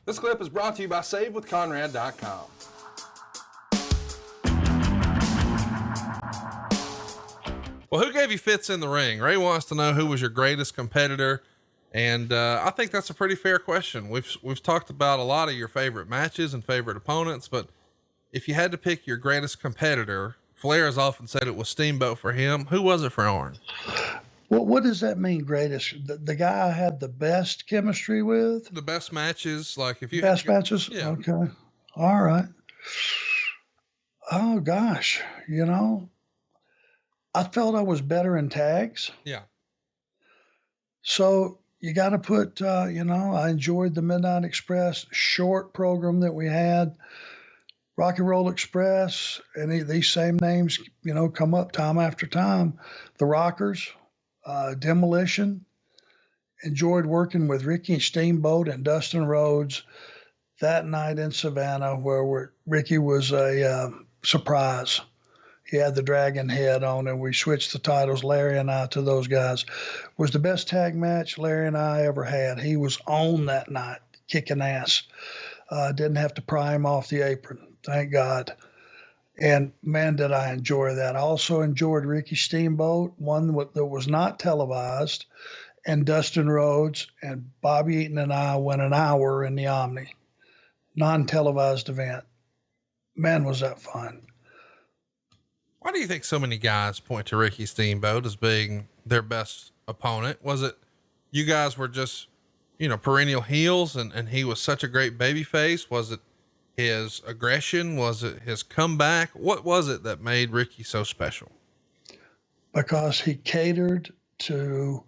This clip is brought to you by SaveWithConrad.com. Well, who gave you fits in the ring? Ray wants to know who was your greatest competitor. And, I think that's a pretty fair question. We've talked about a lot of your favorite matches and favorite opponents, but if you had to pick your greatest competitor, Flair has often said it was Steamboat for him. Who was it for Arn? Well, what does that mean, greatest? The guy I had the best chemistry with? The best matches, like if you best matches? Yeah. Okay. All right. Oh gosh, I felt I was better in tags. Yeah. So you got to put, I enjoyed the Midnight Express short program that we had. Rock and Roll Express, and these same names, come up time after time. The Rockers, Demolition. Enjoyed working with Ricky Steamboat and Dustin Rhodes that night in Savannah, where Ricky was a surprise. He had the dragon head on, and we switched the titles, Larry and I, to those guys. Was the best tag match Larry and I ever had. He was on that night, kicking ass. Didn't have to pry him off the apron. Thank God. And man, did I enjoy that. I also enjoyed Ricky Steamboat, one that was not televised, and Dustin Rhodes, and Bobby Eaton and I went an hour in the Omni, non-televised event. Man, was that fun. Why do you think so many guys point to Ricky Steamboat as being their best opponent? Was it you guys were just, perennial heels and he was such a great baby face? Was it his aggression? Was it his comeback? What was it that made Ricky so special? Because he catered to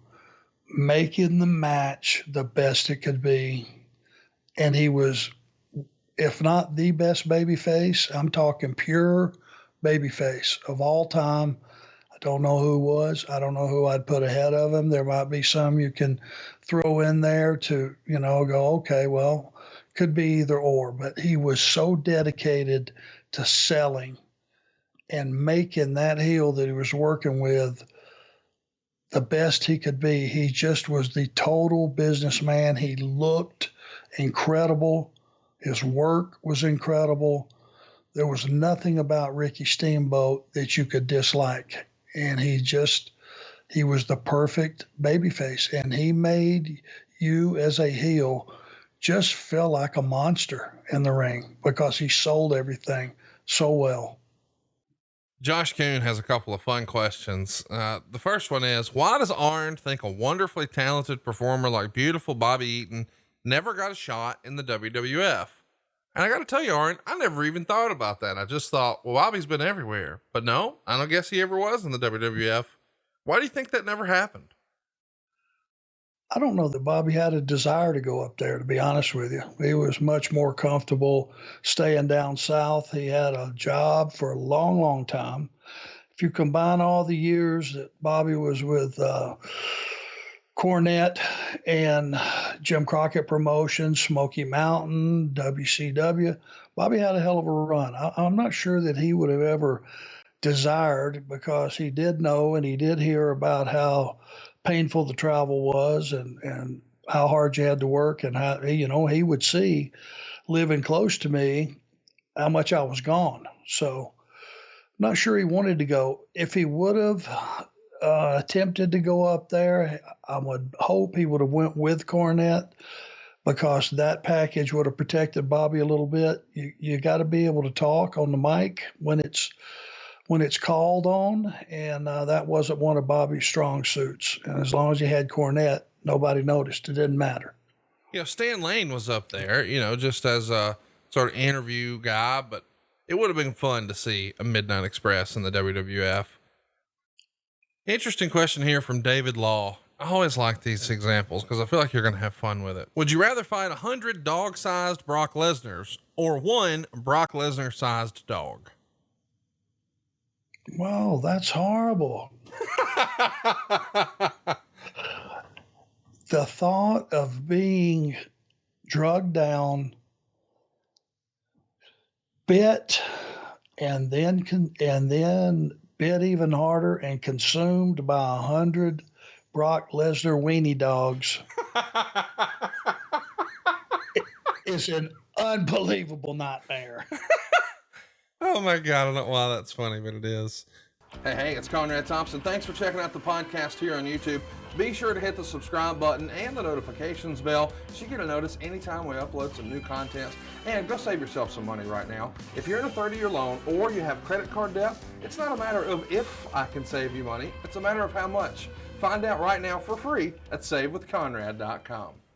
making the match the best it could be. And he was, if not the best baby face, I'm talking pure baby face of all time. I don't know who was. I don't know who I'd put ahead of him. There might be some you can throw in there to, go, okay, well, could be either or, but he was so dedicated to selling and making that heel that he was working with the best he could be. He just was the total businessman. He looked incredible. His work was incredible. There was nothing about Ricky Steamboat that you could dislike. And he was the perfect babyface. And he made you as a heel just feel like a monster in the ring because he sold everything so well. Josh Kuhn has a couple of fun questions. The first one is, why does Arn think a wonderfully talented performer like beautiful Bobby Eaton never got a shot in the WWF? And I got to tell you, Arn, I never even thought about that. I just thought, well, Bobby's been everywhere, but no, I don't guess he ever was in the WWF. Why do you think that never happened? I don't know that Bobby had a desire to go up there, to be honest with you. He was much more comfortable staying down south. He had a job for a long, long time. If you combine all the years that Bobby was with Cornette and Jim Crockett Promotions, Smoky Mountain, WCW, Bobby had a hell of a run. I'm not sure that he would have ever desired, because he did know and he did hear about how painful the travel was and how hard you had to work, and how, he would see living close to me how much I was gone. So I'm not sure he wanted to go. If he would have attempted to go up there, I would hope he would have went with Cornette, because that package would have protected Bobby a little bit. You got to be able to talk on the mic when it's called on, and that wasn't one of Bobby's strong suits. And as long as you had Cornette, nobody noticed. It didn't matter. Stan Lane was up there, just as a sort of interview guy, but it would have been fun to see a Midnight Express in the WWF. Interesting question here from David Law. I always like these examples because I feel like you're going to have fun with it. Would you rather fight 100 dog-sized Brock Lesnar's or one Brock Lesnar-sized dog? Well, that's horrible. The thought of being drugged down, bit, and then bit even harder and consumed by 100 Brock Lesnar weenie dogs. is an unbelievable nightmare. Oh my God, I don't know why that's funny, but it is. Hey, it's Conrad Thompson. Thanks for checking out the podcast here on YouTube. Be sure to hit the subscribe button and the notifications bell so you get a notice anytime we upload some new content. And go save yourself some money right now. If you're in a 30-year loan or you have credit card debt, it's not a matter of if I can save you money. It's a matter of how much. Find out right now for free at SaveWithConrad.com.